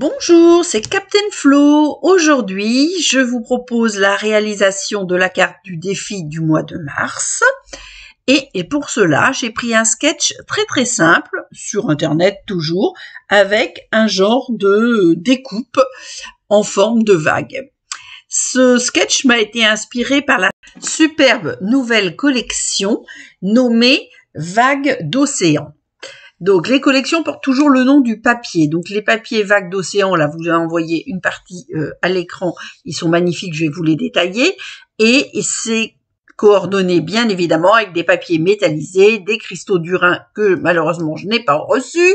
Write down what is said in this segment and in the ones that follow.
Bonjour, c'est Captain Flo. Aujourd'hui, je vous propose la réalisation de la carte du défi du mois de mars. Et pour cela, j'ai pris un sketch très simple, sur internet toujours, avec un genre de découpe en forme de vague. Ce sketch m'a été inspiré par la superbe nouvelle collection nommée Vagues d'océan. Donc, les collections portent toujours le nom du papier. Donc, les papiers Vagues d'océan, là, vous avez envoyé une partie à l'écran. Ils sont magnifiques, je vais vous les détailler. Et c'est coordonné, bien évidemment, avec des papiers métallisés, des cristaux d'Urin que, malheureusement, je n'ai pas reçus,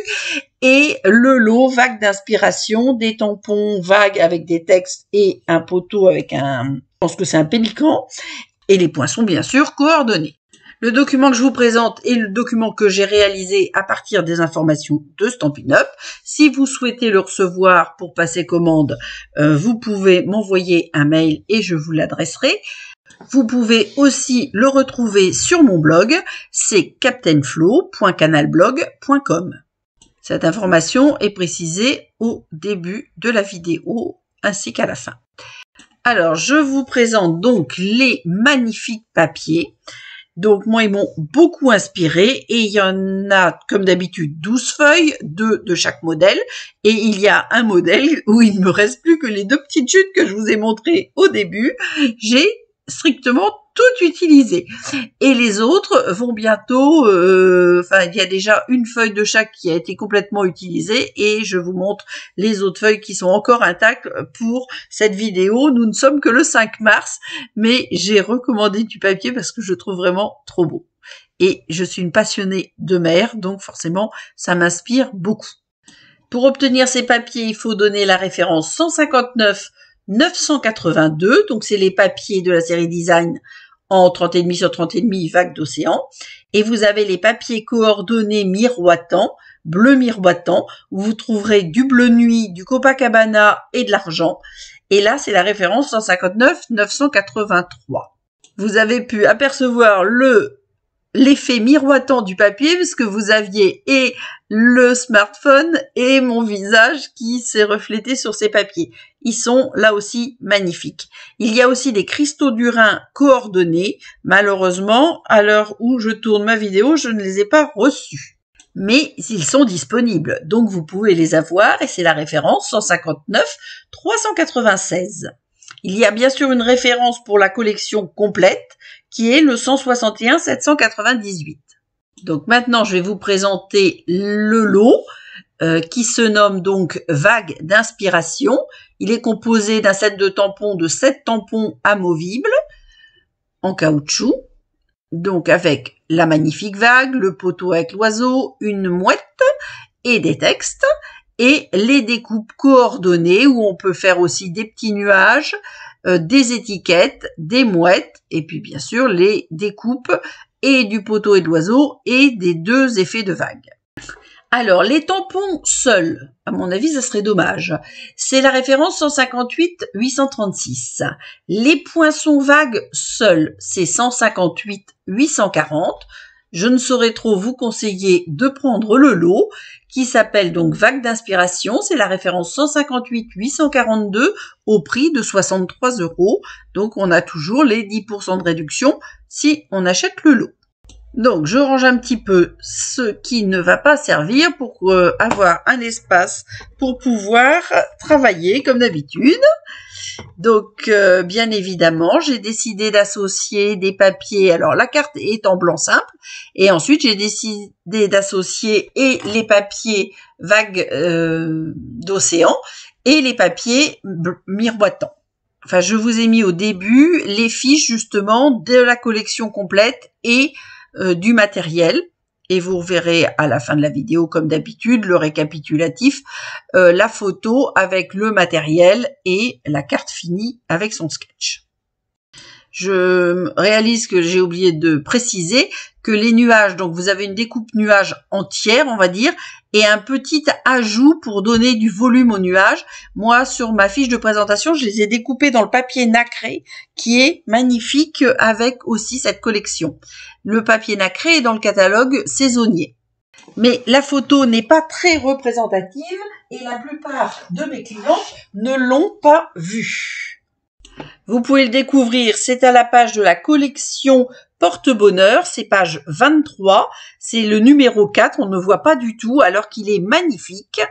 et le lot Vagues d'inspiration, des tampons vagues avec des textes et un poteau avec je pense que c'est un pélican, et les poinçons, bien sûr, coordonnés. Le document que je vous présente est le document que j'ai réalisé à partir des informations de Stampin' Up. Si vous souhaitez le recevoir pour passer commande, vous pouvez m'envoyer un mail et je vous l'adresserai. Vous pouvez aussi le retrouver sur mon blog, c'est captainflo.canalblog.com. Cette information est précisée au début de la vidéo ainsi qu'à la fin. Alors, je vous présente donc les magnifiques papiers. Donc, moi, ils m'ont beaucoup inspiré et il y en a, comme d'habitude, 12 feuilles, 2 de chaque modèle. Et il y a un modèle où il ne me reste plus que les 2 petites chutes que je vous ai montrées au début. J'ai strictement tout utilisé. Et les autres vont bientôt, il y a déjà une feuille de chaque qui a été complètement utilisée et je vous montre les autres feuilles qui sont encore intactes pour cette vidéo. Nous ne sommes que le 5 mars, mais j'ai recommandé du papier parce que je trouve vraiment trop beau. Et je suis une passionnée de mer, donc forcément, ça m'inspire beaucoup. Pour obtenir ces papiers, il faut donner la référence 159 982, donc c'est les papiers de la série Design en 30,5 sur 30,5 Vagues d'océan. Et vous avez les papiers coordonnés miroitants, bleu miroitant, où vous trouverez du bleu nuit, du Copacabana et de l'argent. Et là, c'est la référence 159 983. Vous avez pu apercevoir l'effet miroitant du papier puisque vous aviez et le smartphone et mon visage qui s'est reflété sur ces papiers. Ils sont là aussi magnifiques. Il y a aussi des cristaux d'Urin coordonnés. Malheureusement, à l'heure où je tourne ma vidéo, je ne les ai pas reçus. Mais ils sont disponibles, donc vous pouvez les avoir et c'est la référence 159 396. Il y a bien sûr une référence pour la collection complète qui est le 161 798. Donc maintenant, je vais vous présenter le lot qui se nomme donc Vagues d'inspiration. Il est composé d'un set de tampons de 7 tampons amovibles en caoutchouc. Donc avec la magnifique vague, le poteau avec l'oiseau, une mouette et des textes. Et les découpes coordonnées où on peut faire aussi des petits nuages, des étiquettes, des mouettes et puis bien sûr les découpes et du poteau et de l'oiseau et des 2 effets de vague. Alors les tampons seuls, à mon avis ça serait dommage, c'est la référence 158 836. Les poinçons vagues seuls, c'est 158 840. Je ne saurais trop vous conseiller de prendre le lot qui s'appelle donc Vagues d'inspiration. C'est la référence 158 842 au prix de 63 €. Donc, on a toujours les 10% de réduction si on achète le lot. Donc, je range un petit peu ce qui ne va pas servir pour avoir un espace pour pouvoir travailler comme d'habitude. Donc, bien évidemment, j'ai décidé d'associer des papiers. Alors, la carte est en blanc simple. Et ensuite, j'ai décidé d'associer et les papiers Vagues d'océan et les papiers miroitants. Enfin, je vous ai mis au début les fiches, justement, de la collection complète et du matériel. Et vous verrez à la fin de la vidéo, comme d'habitude, le récapitulatif, la photo avec le matériel et la carte finie avec son sketch. Je réalise que j'ai oublié de préciser que les nuages, donc vous avez une découpe nuage entière, on va dire, et un petit ajout pour donner du volume aux nuages. Moi, sur ma fiche de présentation, je les ai découpés dans le papier nacré, qui est magnifique avec aussi cette collection. Le papier nacré est dans le catalogue saisonnier. Mais la photo n'est pas très représentative et la plupart de mes clients ne l'ont pas vue. Vous pouvez le découvrir, c'est à la page de la collection Porte-Bonheur, c'est page 23, c'est le numéro 4, on ne voit pas du tout alors qu'il est magnifique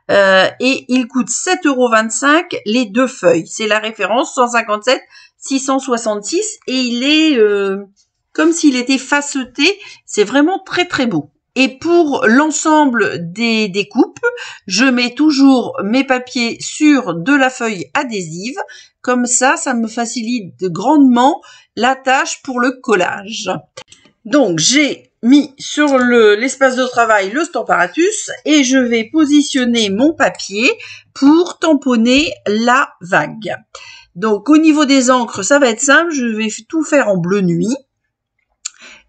et il coûte 7,25 € les 2 feuilles. C'est la référence 157 666 et il est comme s'il était faceté, c'est vraiment très très beau. Et pour l'ensemble des découpes, je mets toujours mes papiers sur de la feuille adhésive. Comme ça me facilite grandement la tâche pour le collage. Donc, j'ai mis sur l'espace de travail le Stamparatus et je vais positionner mon papier pour tamponner la vague. Donc, au niveau des encres, ça va être simple. Je vais tout faire en bleu nuit.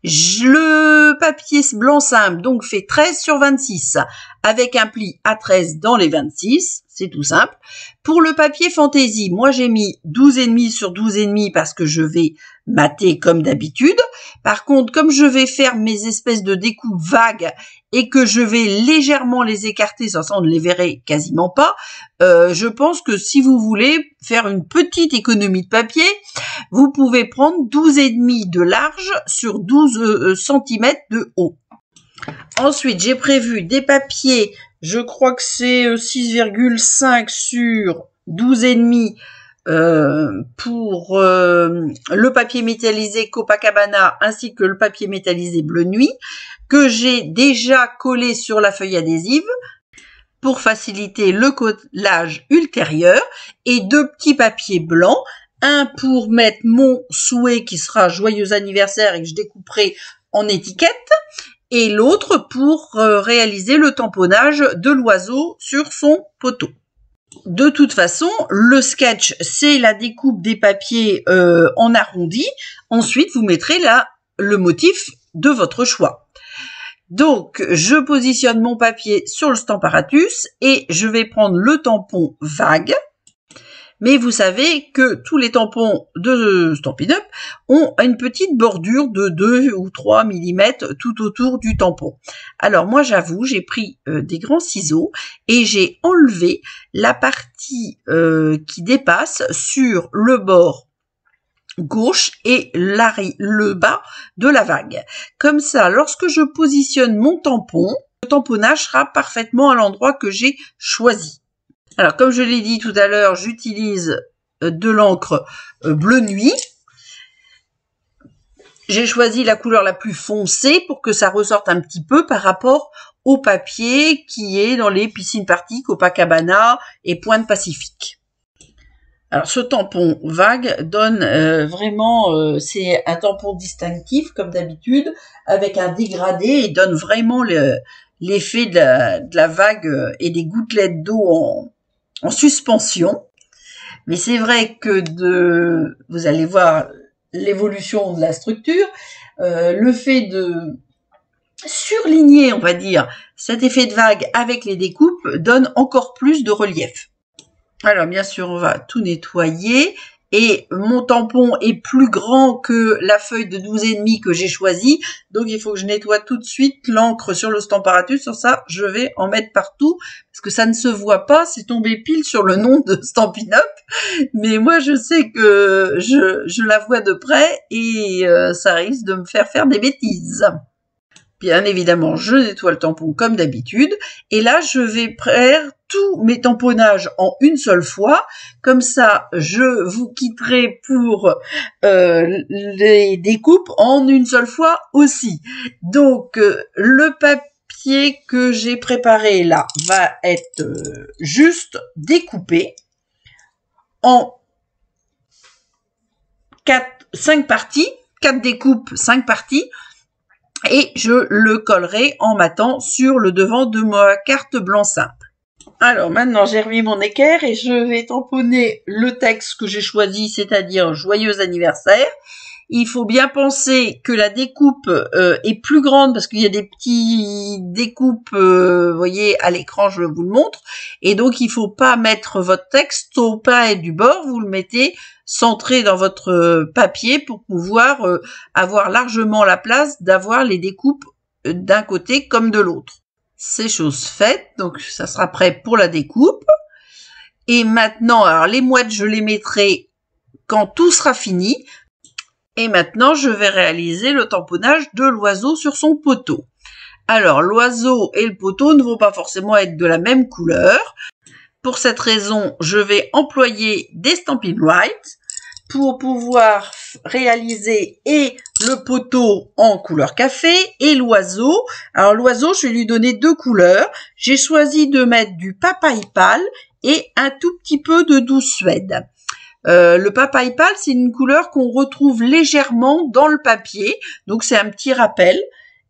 Le papier blanc simple donc fait 13 sur 26 avec un pli à 13 dans les 26, c'est tout simple. Pour le papier fantaisie, moi j'ai mis 12,5 sur 12,5 parce que je vais mater comme d'habitude. Par contre, comme je vais faire mes espèces de découpes vagues et que je vais légèrement les écarter, sans ça on ne les verrait quasiment pas, je pense que si vous voulez faire une petite économie de papier, vous pouvez prendre 12,5 de large sur 12 cm de haut. Ensuite, j'ai prévu des papiers, je crois que c'est 6,5 sur 12,5 pour le papier métallisé Copacabana ainsi que le papier métallisé Bleu Nuit que j'ai déjà collé sur la feuille adhésive pour faciliter le collage ultérieur et 2 petits papiers blancs, un pour mettre mon souhait qui sera joyeux anniversaire et que je découperai en étiquette et l'autre pour réaliser le tamponnage de l'oiseau sur son poteau. De toute façon, le sketch, c'est la découpe des papiers en arrondi. Ensuite, vous mettrez le motif de votre choix. Donc, je positionne mon papier sur le Stamparatus et je vais prendre le tampon vague. Mais vous savez que tous les tampons de Stampin' Up ont une petite bordure de 2 ou 3 mm tout autour du tampon. Alors moi j'avoue, j'ai pris des grands ciseaux et j'ai enlevé la partie qui dépasse sur le bord gauche et le bas de la vague. Comme ça, lorsque je positionne mon tampon, le tamponnage sera parfaitement à l'endroit que j'ai choisi. Alors, comme je l'ai dit tout à l'heure, j'utilise de l'encre Bleu Nuit. J'ai choisi la couleur la plus foncée pour que ça ressorte un petit peu par rapport au papier qui est dans les piscines parties Copacabana et Pointe Pacifique. Alors, ce tampon vague donne vraiment, c'est un tampon distinctif comme d'habitude, avec un dégradé et donne vraiment l'effet de la vague et des gouttelettes d'eau en suspension. Mais c'est vrai que vous allez voir l'évolution de la structure, le fait de surligner, on va dire, cet effet de vague avec les découpes donne encore plus de relief. Alors bien sûr, on va tout nettoyer et mon tampon est plus grand que la feuille de 12,5 que j'ai choisie, donc il faut que je nettoie tout de suite l'encre sur le Stamparatus. Sur ça, je vais en mettre partout parce que ça ne se voit pas, c'est tombé pile sur le nom de Stampin' Up, mais moi je sais que je la vois de près et ça risque de me faire des bêtises. Bien évidemment, je nettoie le tampon comme d'habitude. Et là, je vais faire tous mes tamponnages en une seule fois. Comme ça, je vous quitterai pour les découpes en une seule fois aussi. Donc, le papier que j'ai préparé là va être juste découpé en 5 parties. 4 découpes, 5 parties. Et je le collerai en matant sur le devant de ma carte blanc simple. Alors maintenant j'ai remis mon équerre et je vais tamponner le texte que j'ai choisi, c'est-à-dire joyeux anniversaire. Il faut bien penser que la découpe est plus grande parce qu'il y a des petits découpes, vous voyez à l'écran, je vous le montre. Et donc il faut pas mettre votre texte au pas et du bord, vous le mettez centré dans votre papier pour pouvoir avoir largement la place d'avoir les découpes d'un côté comme de l'autre. C'est chose faite, donc ça sera prêt pour la découpe. Et maintenant, alors les mouettes, je les mettrai quand tout sera fini. Et maintenant, je vais réaliser le tamponnage de l'oiseau sur son poteau. Alors, l'oiseau et le poteau ne vont pas forcément être de la même couleur. Pour cette raison, je vais employer des Stampin' Write pour pouvoir réaliser et le poteau en couleur café et l'oiseau. Alors, l'oiseau, je vais lui donner deux couleurs. J'ai choisi de mettre du papaye pâle et un tout petit peu de douce suède. Le papaye pâle, c'est une couleur qu'on retrouve légèrement dans le papier, donc c'est un petit rappel.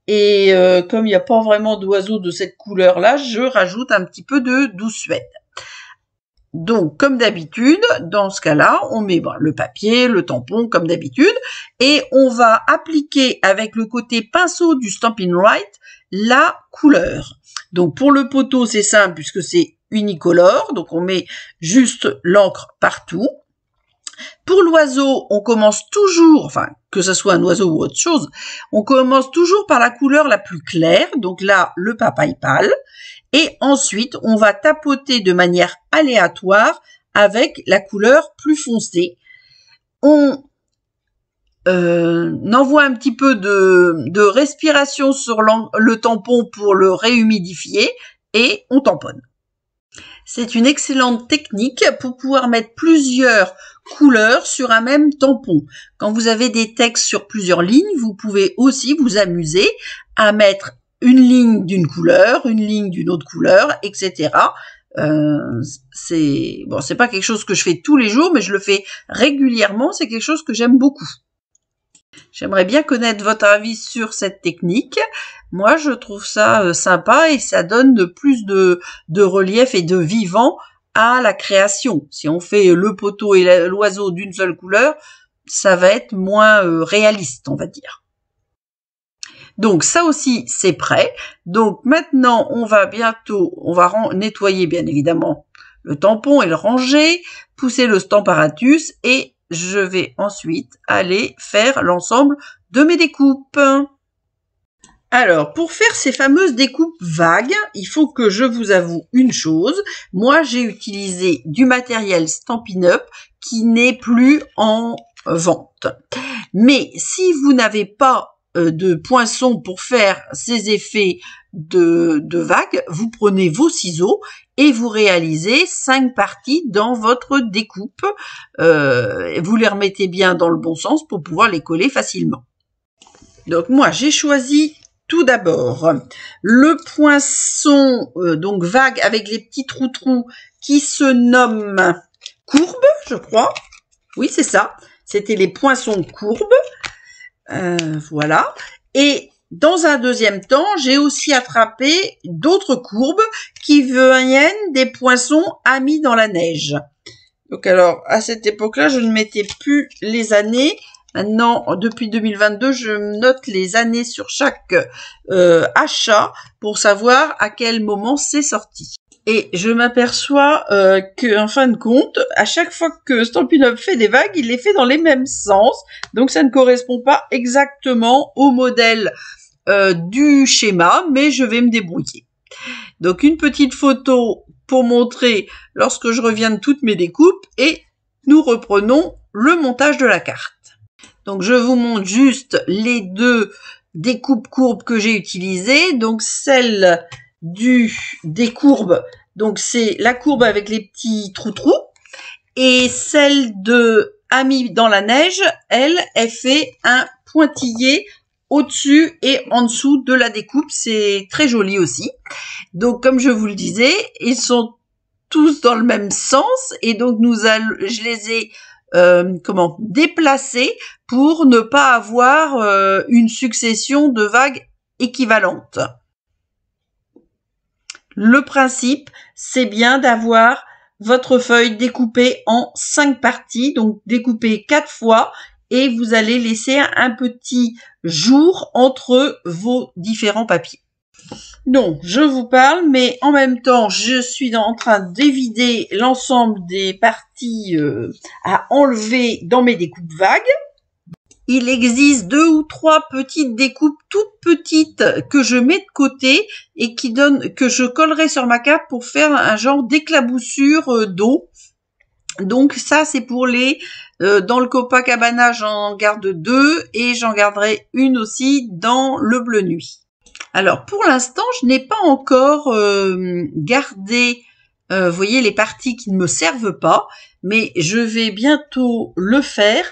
Et comme il n'y a pas vraiment d'oiseau de cette couleur-là, je rajoute un petit peu de douce suède. Donc, comme d'habitude, dans ce cas-là, on met le papier, le tampon, comme d'habitude, et on va appliquer avec le côté pinceau du Stampin' Write la couleur. Donc, pour le poteau, c'est simple puisque c'est unicolore, donc on met juste l'encre partout. Pour l'oiseau, on commence toujours, enfin, que ce soit un oiseau ou autre chose, on commence toujours par la couleur la plus claire, donc là, le papaye pâle, et ensuite, on va tapoter de manière aléatoire avec la couleur plus foncée. On envoie un petit peu de respiration sur le tampon pour le réhumidifier, et on tamponne. C'est une excellente technique pour pouvoir mettre plusieurs couleurs sur un même tampon. Quand vous avez des textes sur plusieurs lignes, vous pouvez aussi vous amuser à mettre une ligne d'une couleur, une ligne d'une autre couleur, etc. C'est pas quelque chose que je fais tous les jours, mais je le fais régulièrement. C'est quelque chose que j'aime beaucoup. J'aimerais bien connaître votre avis sur cette technique. Moi, je trouve ça sympa et ça donne de plus de relief et de vivant à la création. Si on fait le poteau et l'oiseau d'une seule couleur, ça va être moins réaliste, on va dire. Donc ça aussi, c'est prêt. Donc maintenant, on va nettoyer bien évidemment le tampon et le ranger, pousser le Stamparatus et je vais ensuite aller faire l'ensemble de mes découpes. Alors, pour faire ces fameuses découpes vagues, il faut que je vous avoue une chose. Moi, j'ai utilisé du matériel Stampin' Up qui n'est plus en vente. Mais si vous n'avez pas de poinçon pour faire ces effets de vagues, vous prenez vos ciseaux et vous réalisez 5 parties dans votre découpe. Vous les remettez bien dans le bon sens pour pouvoir les coller facilement. Donc moi, j'ai choisi tout d'abord le poinçon donc vague avec les petits trous qui se nomment courbes, je crois. Oui, c'est ça. C'était les poinçons courbes. Voilà. Et dans un deuxième temps, j'ai aussi attrapé d'autres courbes qui viennent des poinçons amis dans la neige. Donc alors, à cette époque-là, je ne mettais plus les années. Maintenant, depuis 2022, je note les années sur chaque achat pour savoir à quel moment c'est sorti. Et je m'aperçois qu'en fin de compte, à chaque fois que Stampin' Up fait des vagues, il les fait dans les mêmes sens. Donc ça ne correspond pas exactement au modèle du schéma, mais je vais me débrouiller. Donc une petite photo pour montrer lorsque je reviens de toutes mes découpes et nous reprenons le montage de la carte. Donc je vous montre juste les deux découpes courbes que j'ai utilisées. Donc celle des courbes, donc c'est la courbe avec les petits trous. Et celle de Ami dans la neige, elle fait un pointillé au-dessus et en dessous de la découpe. C'est très joli aussi. Donc comme je vous le disais, ils sont tous dans le même sens et donc je les ai déplacés pour ne pas avoir une succession de vagues équivalentes. Le principe, c'est bien d'avoir votre feuille découpée en 5 parties, donc découpée 4 fois, et vous allez laisser un petit jour entre vos différents papiers. Donc, je vous parle, mais en même temps, je suis en train d'évider l'ensemble des parties à enlever dans mes découpes vagues. il existe 2 ou 3 petites découpes toutes petites que je mets de côté et que je collerai sur ma carte pour faire un genre d'éclaboussure d'eau. Donc ça, c'est pour dans le Copacabana, j'en garde 2 et j'en garderai une aussi dans le bleu nuit. Alors pour l'instant, je n'ai pas encore gardé, vous voyez, les parties qui ne me servent pas, mais je vais bientôt le faire.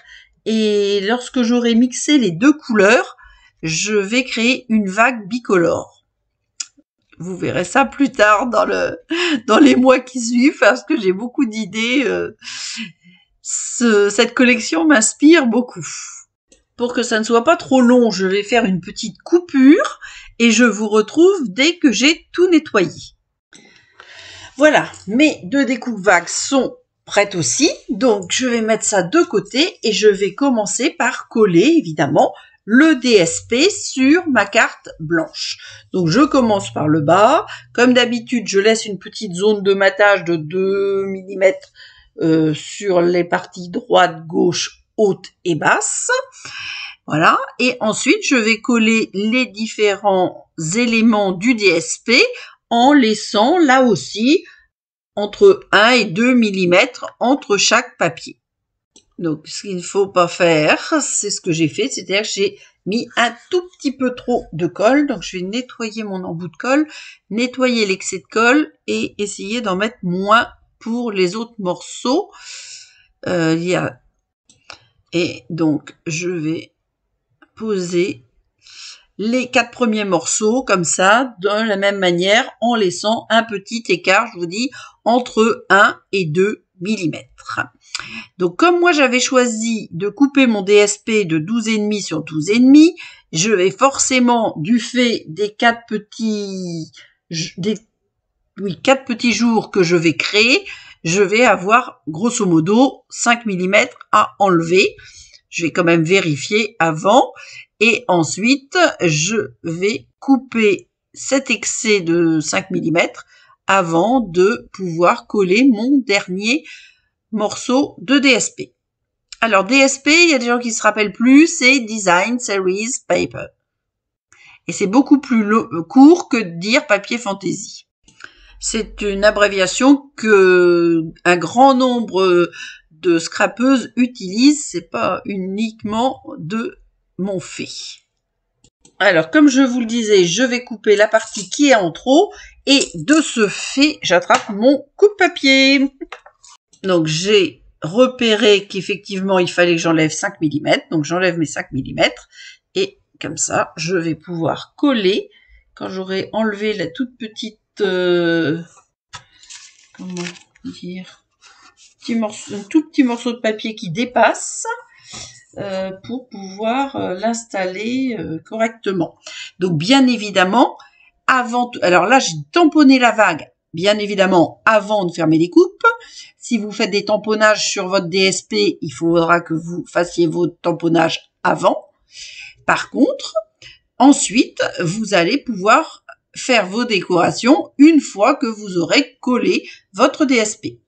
Et lorsque j'aurai mixé les 2 couleurs, je vais créer une vague bicolore. Vous verrez ça plus tard dans les mois qui suivent parce que j'ai beaucoup d'idées. Cette collection m'inspire beaucoup. Pour que ça ne soit pas trop long, je vais faire une petite coupure et je vous retrouve dès que j'ai tout nettoyé. Voilà, mes 2 découpes vagues sont prête aussi, donc je vais mettre ça de côté et je vais commencer par coller évidemment le DSP sur ma carte blanche. Donc je commence par le bas, comme d'habitude je laisse une petite zone de matage de 2 mm sur les parties droite, gauche, haute et basse. Voilà, et ensuite je vais coller les différents éléments du DSP en laissant là aussi entre 1 et 2 mm entre chaque papier. Donc, ce qu'il ne faut pas faire, c'est ce que j'ai fait, c'est-à-dire que j'ai mis un tout petit peu trop de colle. Donc, je vais nettoyer mon embout de colle, nettoyer l'excès de colle et essayer d'en mettre moins pour les autres morceaux. Et donc, je vais poser les 4 premiers morceaux comme ça, de la même manière, en laissant un petit écart, je vous dis, entre 1 et 2 mm. Donc, comme moi, j'avais choisi de couper mon DSP de 12,5 sur 12,5, je vais forcément, du fait des 4 petits jours que je vais créer, je vais avoir, grosso modo, 5 mm à enlever. Je vais quand même vérifier avant. Et ensuite, je vais couper cet excès de 5 mm avant de pouvoir coller mon dernier morceau de DSP. Alors, DSP, il y a des gens qui ne se rappellent plus, c'est Design Series Paper. Et c'est beaucoup plus court que de dire papier fantaisie. C'est une abréviation que un grand nombre de scrapeuses utilisent, c'est pas uniquement de mon fait. Alors, comme je vous le disais, je vais couper la partie qui est en trop et de ce fait, j'attrape mon coupe-papier. Donc, j'ai repéré qu'effectivement, il fallait que j'enlève 5 mm. Donc, j'enlève mes 5 mm et comme ça, je vais pouvoir coller quand j'aurai enlevé la toute petite... comment dire, un tout petit morceau de papier qui dépasse pour pouvoir l'installer correctement. Donc bien évidemment, alors là j'ai tamponné la vague, bien évidemment avant de faire mes découpes. Si vous faites des tamponnages sur votre DSP, il faudra que vous fassiez vos tamponnages avant. Par contre, ensuite, vous allez pouvoir faire vos décorations une fois que vous aurez collé votre DSP.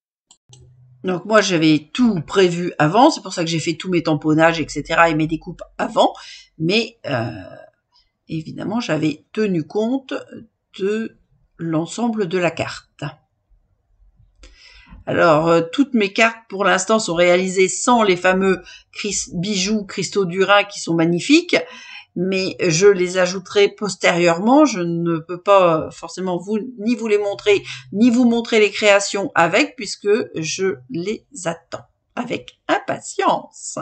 Donc moi, j'avais tout prévu avant, c'est pour ça que j'ai fait tous mes tamponnages, etc. et mes découpes avant. Mais évidemment, j'avais tenu compte de l'ensemble de la carte. Alors, toutes mes cartes, pour l'instant, sont réalisées sans les fameux bijoux cristaux Durin qui sont magnifiques. Mais je les ajouterai postérieurement. Je ne peux pas forcément ni vous les montrer, ni vous montrer les créations avec, puisque je les attends avec impatience.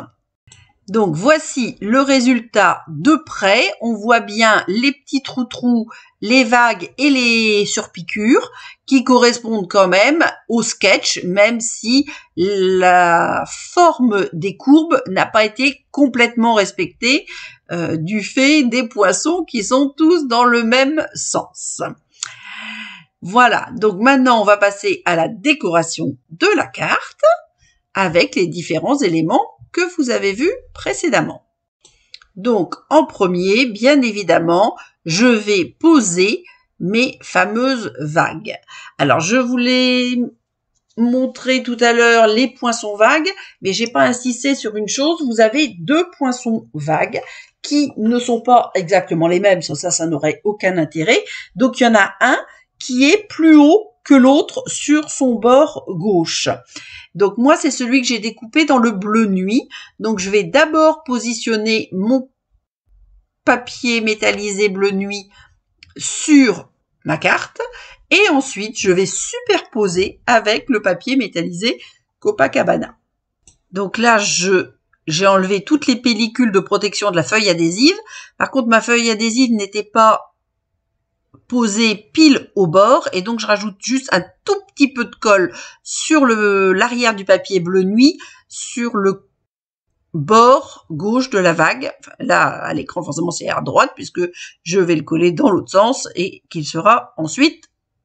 Donc, voici le résultat de près. On voit bien les petits trous-trous, les vagues et les surpiqûres qui correspondent quand même au sketch, même si la forme des courbes n'a pas été complètement respectée du fait des poissons qui sont tous dans le même sens. Voilà, donc maintenant on va passer à la décoration de la carte avec les différents éléments que vous avez vus précédemment. Donc en premier, bien évidemment, je vais poser mes fameuses vagues. Alors je vous les montré tout à l'heure les poinçons vagues, mais j'ai pas insisté sur une chose, vous avez deux poinçons vagues qui ne sont pas exactement les mêmes, ça n'aurait aucun intérêt. Donc il y en a un qui est plus haut que l'autre sur son bord gauche. Donc moi c'est celui que j'ai découpé dans le bleu nuit. Donc je vais d'abord positionner mon papier métallisé bleu nuit sur ma carte et ensuite je vais superposer avec le papier métallisé Copacabana. Donc là j'ai enlevé toutes les pellicules de protection de la feuille adhésive. Par contre ma feuille adhésive n'était pas posée pile au bord et donc je rajoute juste un tout petit peu de colle sur l'arrière du papier bleu nuit sur le bord gauche de la vague. Là, à l'écran, forcément, c'est à droite puisque je vais le coller dans l'autre sens et qu'il sera ensuite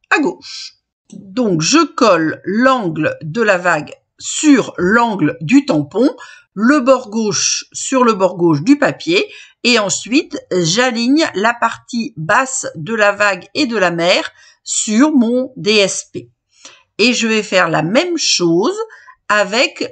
à gauche. Donc, je colle l'angle de la vague sur l'angle du tampon, le bord gauche sur le bord gauche du papier et ensuite, j'aligne la partie basse de la vague et de la mer sur mon DSP. Et je vais faire la même chose avec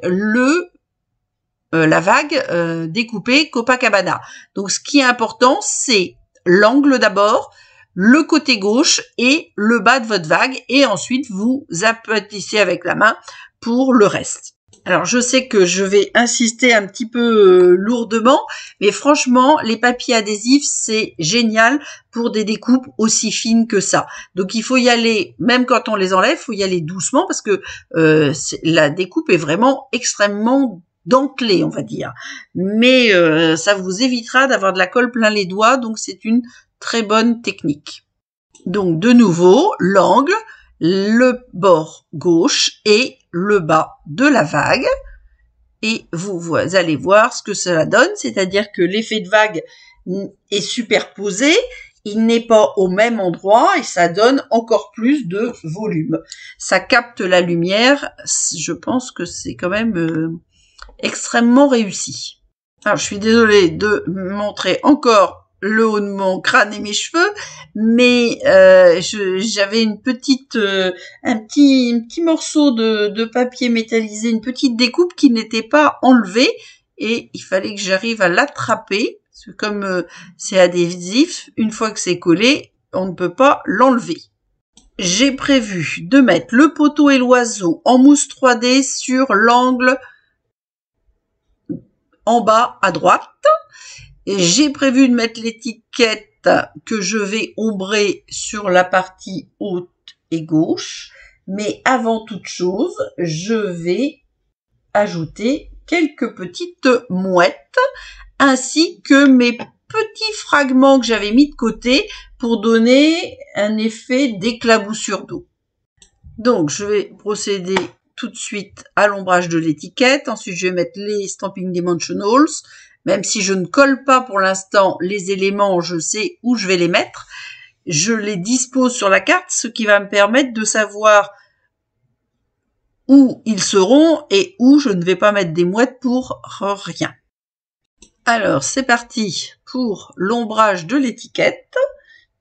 la vague découpée Copacabana. Donc, ce qui est important, c'est l'angle d'abord, le côté gauche et le bas de votre vague. Et ensuite, vous aplatissez avec la main pour le reste. Alors, je sais que je vais insister un petit peu lourdement, mais franchement, les papiers adhésifs, c'est génial pour des découpes aussi fines que ça. Donc, il faut y aller, même quand on les enlève, il faut y aller doucement parce que la découpe est vraiment extrêmement dentelé, on va dire. Mais ça vous évitera d'avoir de la colle plein les doigts, donc c'est une très bonne technique. Donc de nouveau, l'angle, le bord gauche et le bas de la vague. Et vous allez voir ce que cela donne, c'est-à-dire que l'effet de vague est superposé, il n'est pas au même endroit et ça donne encore plus de volume. Ça capte la lumière, je pense que c'est quand même extrêmement réussi. Alors, je suis désolée de montrer encore le haut de mon crâne et mes cheveux, mais j'avais un petit morceau de papier métallisé, une petite découpe qui n'était pas enlevée et il fallait que j'arrive à l'attraper, parce que comme c'est adhésif, une fois que c'est collé, on ne peut pas l'enlever. J'ai prévu de mettre le poteau et l'oiseau en mousse 3D sur l'angle en bas à droite. J'ai prévu de mettre l'étiquette que je vais ombrer sur la partie haute et gauche. Mais avant toute chose, je vais ajouter quelques petites mouettes ainsi que mes petits fragments que j'avais mis de côté pour donner un effet d'éclaboussure d'eau. Donc, je vais procéder tout de suite à l'ombrage de l'étiquette. Ensuite, je vais mettre les Stampin' Dimensionals. Même si je ne colle pas pour l'instant les éléments, je sais où je vais les mettre. Je les dispose sur la carte, ce qui va me permettre de savoir où ils seront et où je ne vais pas mettre des mouettes pour rien. Alors, c'est parti pour l'ombrage de l'étiquette.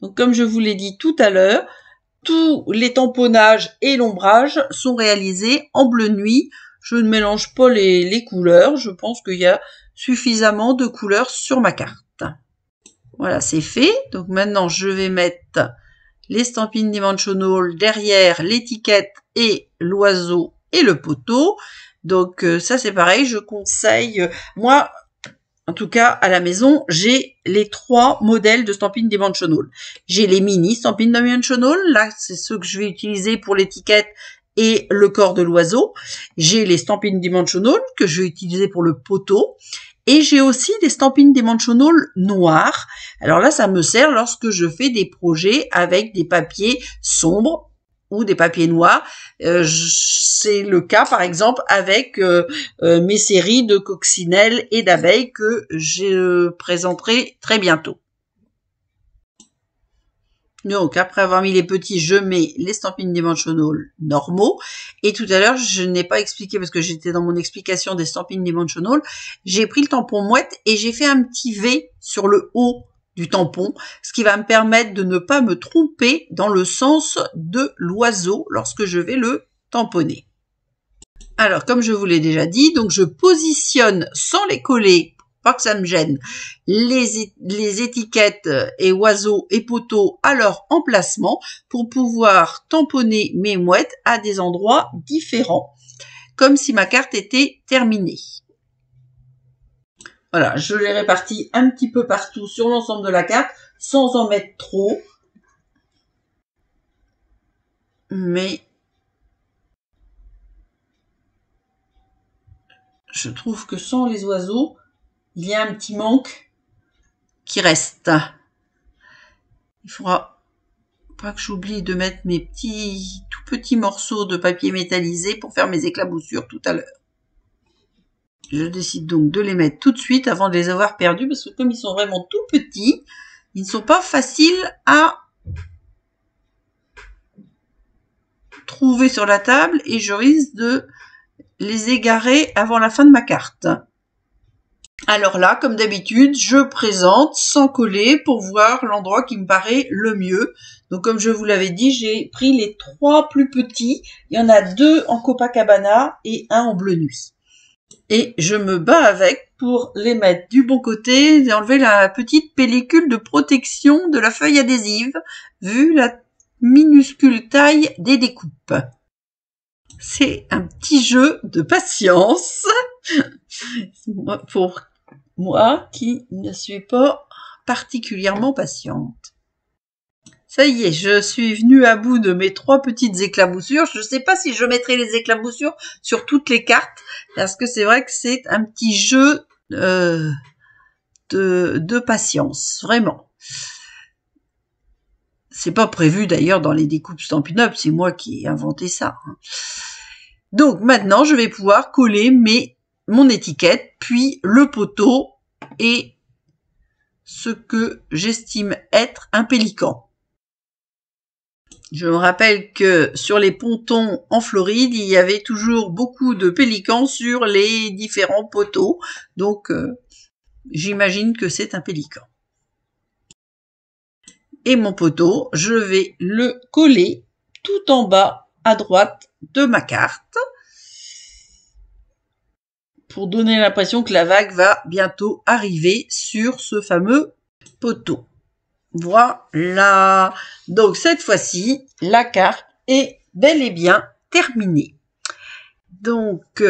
Donc, comme je vous l'ai dit tout à l'heure, tous les tamponnages et l'ombrage sont réalisés en bleu nuit. Je ne mélange pas les couleurs. Je pense qu'il y a suffisamment de couleurs sur ma carte. Voilà, c'est fait. Donc maintenant, je vais mettre les Stampin' Dimensional derrière l'étiquette et l'oiseau et le poteau. Donc ça, c'est pareil. Je conseille, moi, en tout cas, à la maison, j'ai les 3 modèles de Stampin' Dimensional. J'ai les mini Stampin' Dimensional. Là, c'est ceux que je vais utiliser pour l'étiquette et le corps de l'oiseau. J'ai les Stampin' Dimensional que je vais utiliser pour le poteau. Et j'ai aussi des Stampin' Dimensional noirs. Alors là, ça me sert lorsque je fais des projets avec des papiers sombres ou des papiers noirs. C'est le cas, par exemple, avec mes séries de coccinelles et d'abeilles que je présenterai très bientôt. Donc, après avoir mis les petits, je mets les Stampin' Dimensional normaux. Et tout à l'heure, je n'ai pas expliqué parce que j'étais dans mon explication des Stampin' Dimensional. J'ai pris le tampon mouette et j'ai fait un petit V sur le haut du tampon, ce qui va me permettre de ne pas me tromper dans le sens de l'oiseau lorsque je vais le tamponner. Alors, comme je vous l'ai déjà dit, donc je positionne sans les coller, pas que ça me gêne, les étiquettes et oiseaux et poteaux à leur emplacement pour pouvoir tamponner mes mouettes à des endroits différents, comme si ma carte était terminée. Voilà, je les répartis un petit peu partout sur l'ensemble de la carte, sans en mettre trop. Mais je trouve que sans les oiseaux, il y a un petit manque qui reste. Il faudra pas que j'oublie de mettre mes tout petits morceaux de papier métallisé pour faire mes éclaboussures tout à l'heure. Je décide donc de les mettre tout de suite avant de les avoir perdus parce que comme ils sont vraiment tout petits, ils ne sont pas faciles à trouver sur la table et je risque de les égarer avant la fin de ma carte. Alors là, comme d'habitude, je présente sans coller pour voir l'endroit qui me paraît le mieux. Donc comme je vous l'avais dit, j'ai pris les 3 plus petits. Il y en a 2 en Copacabana et 1 en bleu nuit. Et je me bats avec pour les mettre du bon côté et enlever la petite pellicule de protection de la feuille adhésive, vu la minuscule taille des découpes. C'est un petit jeu de patience pour moi qui ne suis pas particulièrement patiente. Ça y est, je suis venue à bout de mes 3 petites éclaboussures. Je ne sais pas si je mettrai les éclaboussures sur toutes les cartes, parce que c'est vrai que c'est un petit jeu de patience, vraiment. C'est pas prévu d'ailleurs dans les découpes Stampin' Up, c'est moi qui ai inventé ça. Donc maintenant, je vais pouvoir coller mon étiquette, puis le poteau et ce que j'estime être un pélican. Je me rappelle que sur les pontons en Floride, il y avait toujours beaucoup de pélicans sur les différents poteaux. Donc, j'imagine que c'est un pélican. Et mon poteau, je vais le coller tout en bas à droite de ma carte pour donner l'impression que la vague va bientôt arriver sur ce fameux poteau. Voilà. Donc cette fois-ci, la carte est bel et bien terminée. Donc,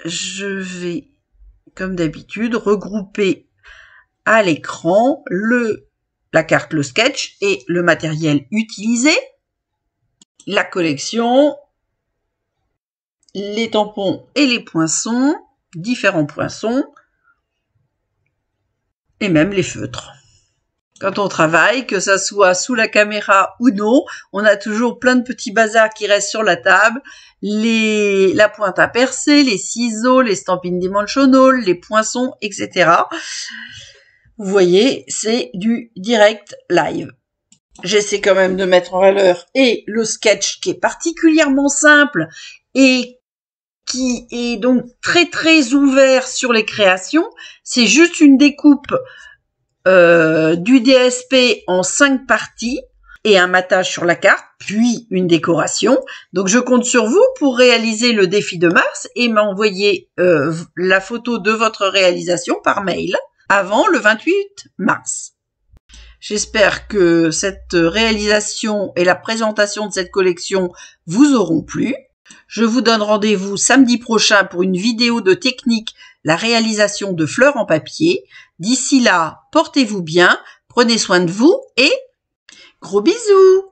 je vais, comme d'habitude, regrouper à l'écran la carte, le sketch et le matériel utilisé, la collection, les tampons et les poinçons, différents poinçons, et même les feutres. Quand on travaille, que ça soit sous la caméra ou non, on a toujours plein de petits bazars qui restent sur la table, la pointe à percer, les ciseaux, les Stampin' Dimensional, les poinçons, etc. Vous voyez, c'est du direct live. J'essaie quand même de mettre en valeur et le sketch qui est particulièrement simple et qui est donc très très ouvert sur les créations. C'est juste une découpe du DSP en 5 parties et un matage sur la carte, puis une décoration. Donc je compte sur vous pour réaliser le défi de mars et m'envoyer la photo de votre réalisation par mail avant le 28 mars. J'espère que cette réalisation et la présentation de cette collection vous auront plu. Je vous donne rendez-vous samedi prochain pour une vidéo de technique, la réalisation de fleurs en papier. D'ici là, portez-vous bien, prenez soin de vous et gros bisous!